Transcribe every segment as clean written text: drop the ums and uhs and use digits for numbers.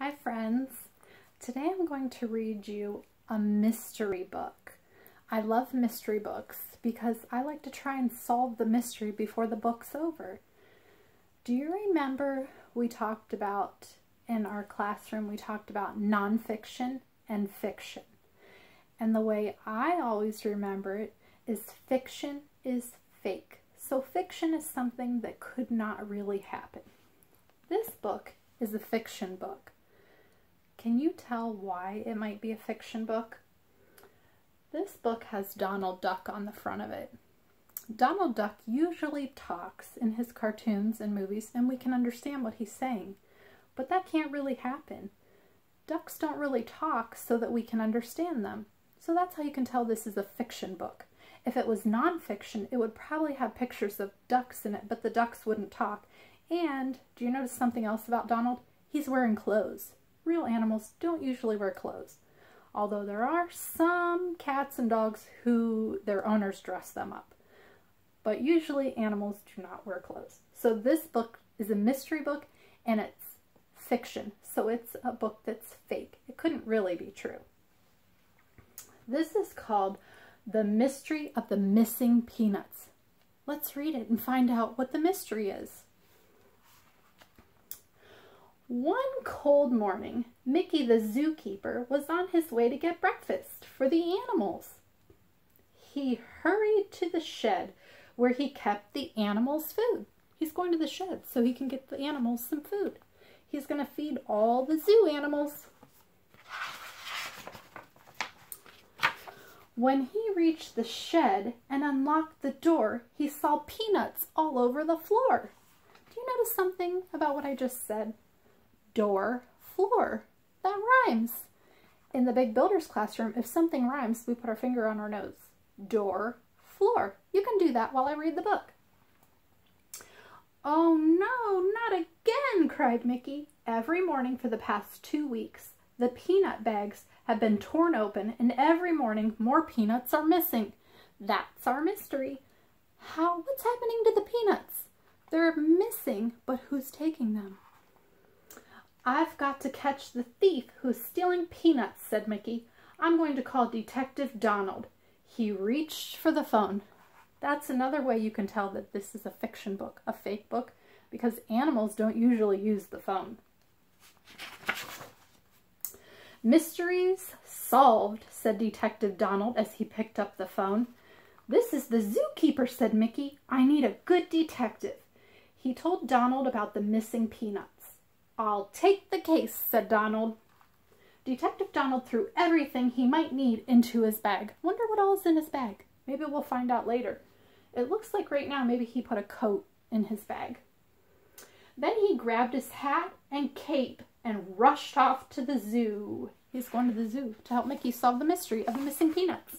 Hi friends! Today I'm going to read you a mystery book. I love mystery books because I like to try and solve the mystery before the book's over. Do you remember we talked about, in our classroom, we talked about nonfiction and fiction. And the way I always remember it is fiction is fake. So fiction is something that could not really happen. This book is a fiction book. Can you tell why it might be a fiction book? This book has Donald Duck on the front of it. Donald Duck usually talks in his cartoons and movies, and we can understand what he's saying. But that can't really happen. Ducks don't really talk so that we can understand them. So that's how you can tell this is a fiction book. If it was nonfiction, it would probably have pictures of ducks in it, but the ducks wouldn't talk. And do you notice something else about Donald? He's wearing clothes. Real animals don't usually wear clothes, although there are some cats and dogs who their owners dress them up. But usually animals do not wear clothes. So this book is a mystery book and it's fiction. So it's a book that's fake. It couldn't really be true. This is called The Mystery of the Missing Peanuts. Let's read it and find out what the mystery is. One cold morning, Mickey the zookeeper was on his way to get breakfast for the animals. He hurried to the shed where he kept the animals' food. He's going to the shed so he can get the animals some food. He's going to feed all the zoo animals. When he reached the shed and unlocked the door, he saw peanuts all over the floor. Do you notice something about what I just said? Door, floor. That rhymes. In the Big Builders classroom, if something rhymes, we put our finger on our nose. Door, floor. You can do that while I read the book. Oh no, not again, cried Mickey. Every morning for the past 2 weeks, the peanut bags have been torn open, and every morning more peanuts are missing. That's our mystery. What's happening to the peanuts? They're missing, but who's taking them? I've got to catch the thief who's stealing peanuts, said Mickey. I'm going to call Detective Donald. He reached for the phone. That's another way you can tell that this is a fiction book, a fake book, because animals don't usually use the phone. Mysteries solved, said Detective Donald as he picked up the phone. This is the zookeeper, said Mickey. I need a good detective. He told Donald about the missing peanuts. I'll take the case, said Donald. Detective Donald threw everything he might need into his bag. Wonder what all is in his bag. Maybe we'll find out later. It looks like right now maybe he put a coat in his bag. Then he grabbed his hat and cape and rushed off to the zoo. He's going to the zoo to help Mickey solve the mystery of the missing peanuts.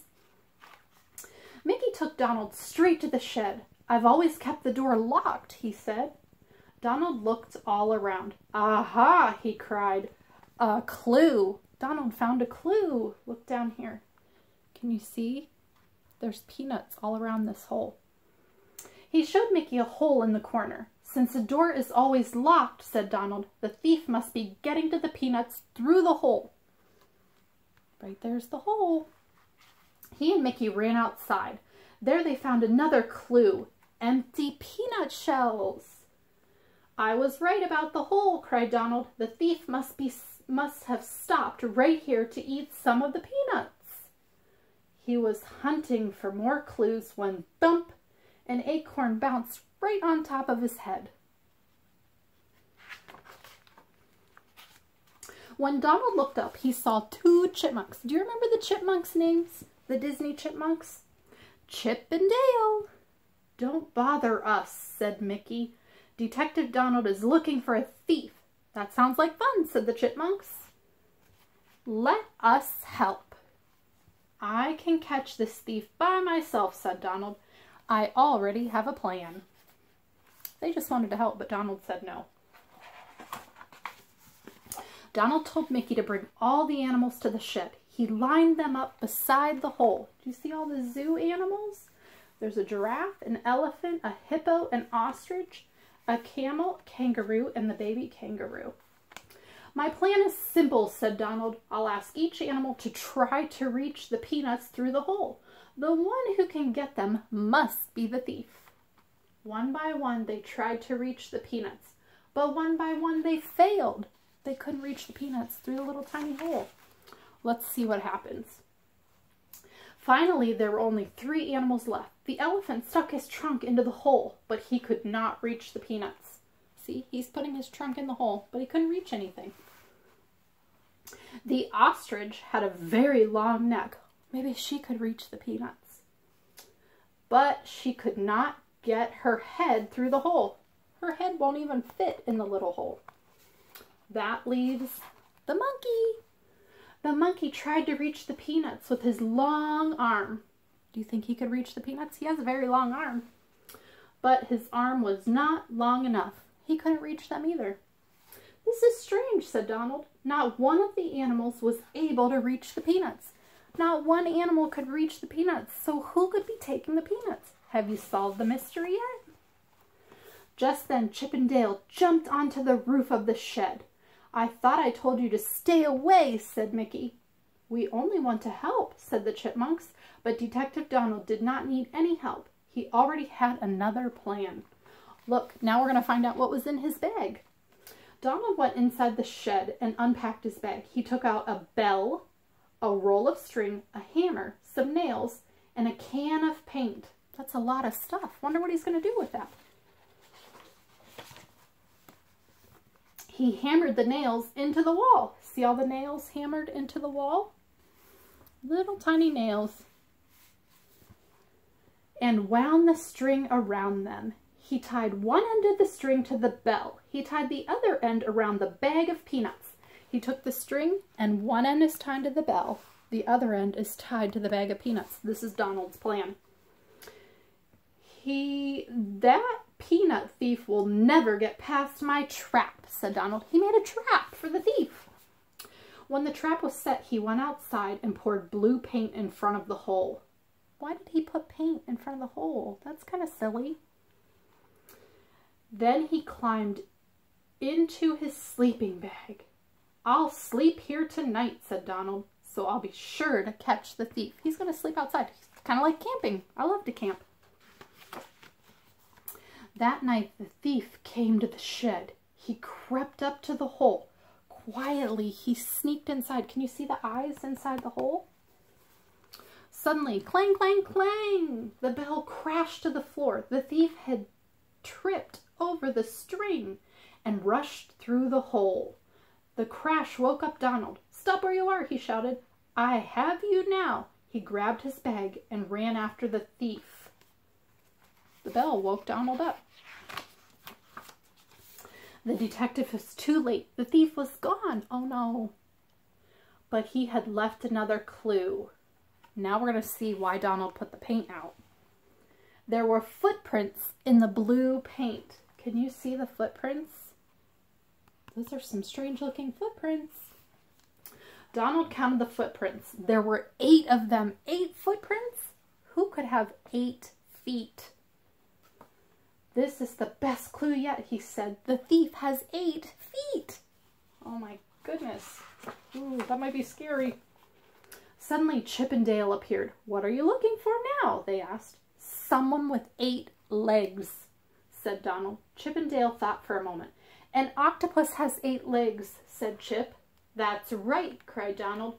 Mickey took Donald straight to the shed. I've always kept the door locked, he said. Donald looked all around. Aha, he cried. A clue. Donald found a clue. Look down here. Can you see? There's peanuts all around this hole. He showed Mickey a hole in the corner. Since the door is always locked, said Donald, the thief must be getting to the peanuts through the hole. Right there's the hole. He and Mickey ran outside. There they found another clue. Empty peanut shells. I was right about the hole, cried Donald. The thief must have stopped right here to eat some of the peanuts. He was hunting for more clues when, thump, an acorn bounced right on top of his head. When Donald looked up, he saw 2 chipmunks. Do you remember the chipmunks' names? The Disney chipmunks? Chip and Dale. Don't bother us, said Mickey. Detective Donald is looking for a thief. That sounds like fun, said the chipmunks. Let us help. I can catch this thief by myself, said Donald. I already have a plan. They just wanted to help, but Donald said no. Donald told Mickey to bring all the animals to the shed. He lined them up beside the hole. Do you see all the zoo animals? There's a giraffe, an elephant, a hippo, an ostrich, a camel, kangaroo, and the baby kangaroo. My plan is simple, said Donald. I'll ask each animal to try to reach the peanuts through the hole. The one who can get them must be the thief. One by one, they tried to reach the peanuts, but one by one, they failed. They couldn't reach the peanuts through the little tiny hole. Let's see what happens. Finally, there were only 3 animals left. The elephant stuck his trunk into the hole, but he could not reach the peanuts. See, he's putting his trunk in the hole, but he couldn't reach anything. The ostrich had a very long neck. Maybe she could reach the peanuts. But she could not get her head through the hole. Her head won't even fit in the little hole. That leaves the monkey. The monkey tried to reach the peanuts with his long arm. Do you think he could reach the peanuts? He has a very long arm. But his arm was not long enough. He couldn't reach them either. This is strange, said Donald. Not one of the animals was able to reach the peanuts. Not one animal could reach the peanuts, so who could be taking the peanuts? Have you solved the mystery yet? Just then Chip and Dale jumped onto the roof of the shed. I thought I told you to stay away, said Mickey. We only want to help, said the chipmunks, but Detective Donald did not need any help. He already had another plan. Look, now we're going to find out what was in his bag. Donald went inside the shed and unpacked his bag. He took out a bell, a roll of string, a hammer, some nails, and a can of paint. That's a lot of stuff. Wonder what he's going to do with that. He hammered the nails into the wall. See all the nails hammered into the wall? Little tiny nails. And wound the string around them. He tied one end of the string to the bell. He tied the other end around the bag of peanuts. He took the string and one end is tied to the bell. The other end is tied to the bag of peanuts. This is Donald's plan. That peanut thief will never get past my trap, said Donald. He made a trap for the thief. When the trap was set, he went outside and poured blue paint in front of the hole. Why did he put paint in front of the hole? That's kind of silly. Then he climbed into his sleeping bag. I'll sleep here tonight, said Donald, so I'll be sure to catch the thief. He's going to sleep outside. It's kind of like camping. I love to camp. That night, the thief came to the shed. He crept up to the hole. Quietly, he sneaked inside. Can you see the eyes inside the hole? Suddenly, clang, clang, clang! The bell crashed to the floor. The thief had tripped over the string and rushed through the hole. The crash woke up Donald. Stop where you are, he shouted. I have you now. He grabbed his bag and ran after the thief. The bell woke Donald up. The detective was too late. The thief was gone. Oh no. But he had left another clue. Now we're going to see why Donald put the paint out. There were footprints in the blue paint. Can you see the footprints? Those are some strange looking footprints. Donald counted the footprints. There were 8 of them. 8 footprints? Who could have 8 feet? This is the best clue yet, he said. The thief has 8 feet. Oh my goodness. Ooh, that might be scary. Suddenly, Chip and Dale appeared. What are you looking for now? They asked. Someone with 8 legs, said Donald. Chip and Dale thought for a moment. An octopus has 8 legs, said Chip. That's right, cried Donald.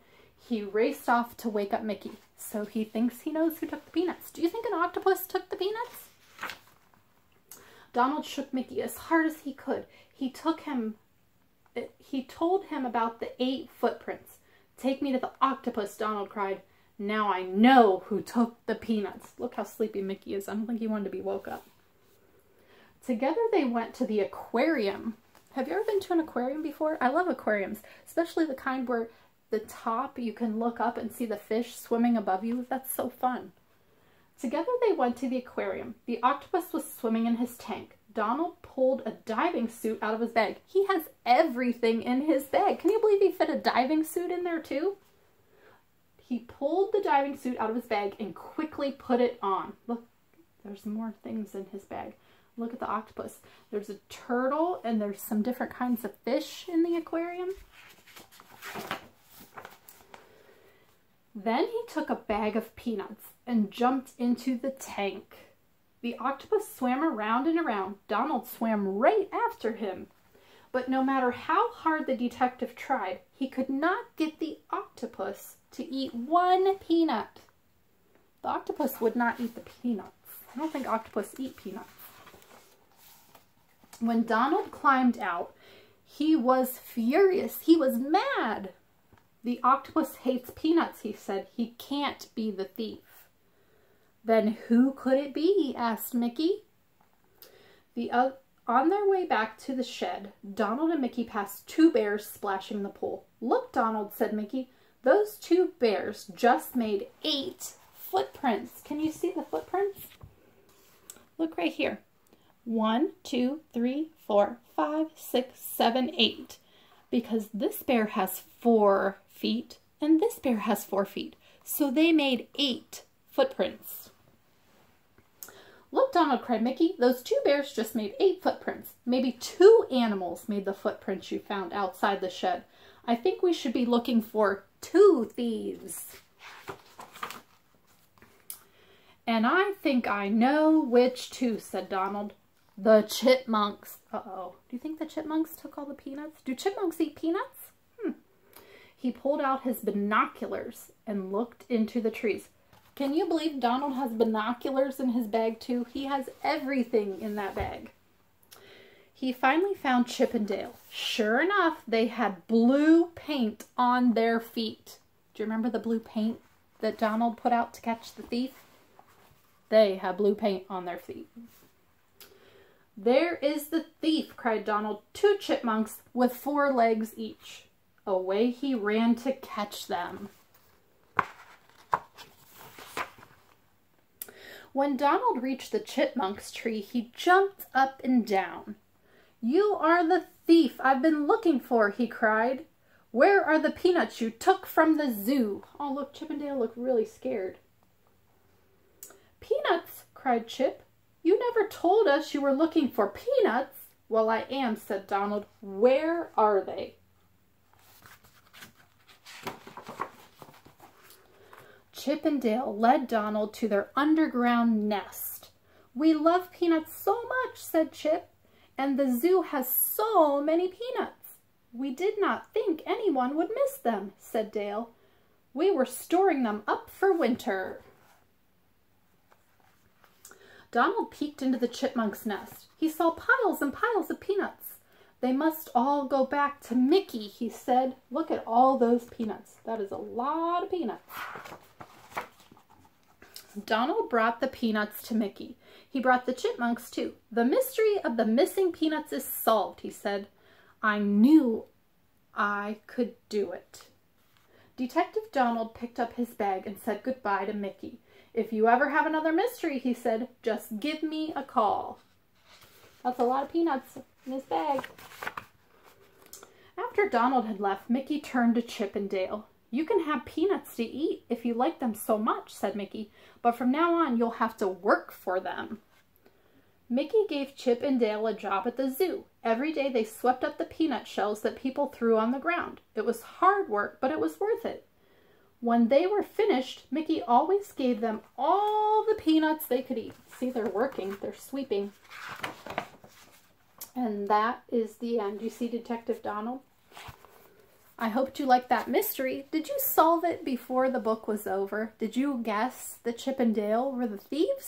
He raced off to wake up Mickey. So he thinks he knows who took the peanuts. Do you think an octopus took the peanuts? Donald shook Mickey as hard as he could. He told him about the 8 footprints. Take me to the octopus, Donald cried. Now I know who took the peanuts. Look how sleepy Mickey is. I don't think he wanted to be woke up. Together they went to the aquarium. Have you ever been to an aquarium before? I love aquariums, especially the kind where the top you can look up and see the fish swimming above you. That's so fun. Together they went to the aquarium. The octopus was swimming in his tank. Donald pulled a diving suit out of his bag. He has everything in his bag. Can you believe he fit a diving suit in there too? He pulled the diving suit out of his bag and quickly put it on. Look, there's more things in his bag. Look at the octopus. There's a turtle and there's some different kinds of fish in the aquarium. Then he took a bag of peanuts and jumped into the tank. The octopus swam around and around. Donald swam right after him. But no matter how hard the detective tried, he could not get the octopus to eat one peanut. The octopus would not eat the peanuts. I don't think octopus eat peanuts. When Donald climbed out, he was furious. He was mad. The octopus hates peanuts, he said. He can't be the thief. Then who could it be? He asked Mickey. On their way back to the shed, Donald and Mickey passed two bears splashing the pool. Look, Donald, said Mickey. Those two bears just made 8 footprints. Can you see the footprints? Look right here. 1, 2, 3, 4, 5, 6, 7, 8. Because this bear has 4 feet and this bear has 4 feet. So they made 8 footprints. Look, Donald, cried Mickey. Those two bears just made 8 footprints. Maybe 2 animals made the footprints you found outside the shed. I think we should be looking for 2 thieves. And I think I know which 2, said Donald. The chipmunks. Uh-oh. Do you think the chipmunks took all the peanuts? Do chipmunks eat peanuts? He pulled out his binoculars and looked into the trees. Can you believe Donald has binoculars in his bag too? He has everything in that bag. He finally found Chip and Dale. Sure enough, they had blue paint on their feet. Do you remember the blue paint that Donald put out to catch the thief? They had blue paint on their feet. There is the thief, cried Donald. 2 chipmunks with 4 legs each. Away he ran to catch them. When Donald reached the chipmunk's tree, he jumped up and down. You are the thief I've been looking for, he cried. Where are the peanuts you took from the zoo? Oh, look, Chip and Dale look really scared. Peanuts, cried Chip. You never told us you were looking for peanuts. Well, I am, said Donald. Where are they? Chip and Dale led Donald to their underground nest. We love peanuts so much, said Chip, and the zoo has so many peanuts. We did not think anyone would miss them, said Dale. We were storing them up for winter. Donald peeked into the chipmunk's nest. He saw piles and piles of peanuts. They must all go back to Mickey, he said. Look at all those peanuts. That is a lot of peanuts. Donald brought the peanuts to Mickey. He brought the chipmunks too. The mystery of the missing peanuts is solved, he said. I knew I could do it. Detective Donald picked up his bag and said goodbye to Mickey. If you ever have another mystery, he said, just give me a call. That's a lot of peanuts in his bag. After Donald had left, Mickey turned to Chip and Dale. You can have peanuts to eat if you like them so much, said Mickey, but from now on you'll have to work for them. Mickey gave Chip and Dale a job at the zoo. Every day they swept up the peanut shells that people threw on the ground. It was hard work, but it was worth it. When they were finished, Mickey always gave them all the peanuts they could eat. See, they're working. They're sweeping. And that is the end. You see Detective Donald? I hoped you liked that mystery. Did you solve it before the book was over? Did you guess that Chip and Dale were the thieves?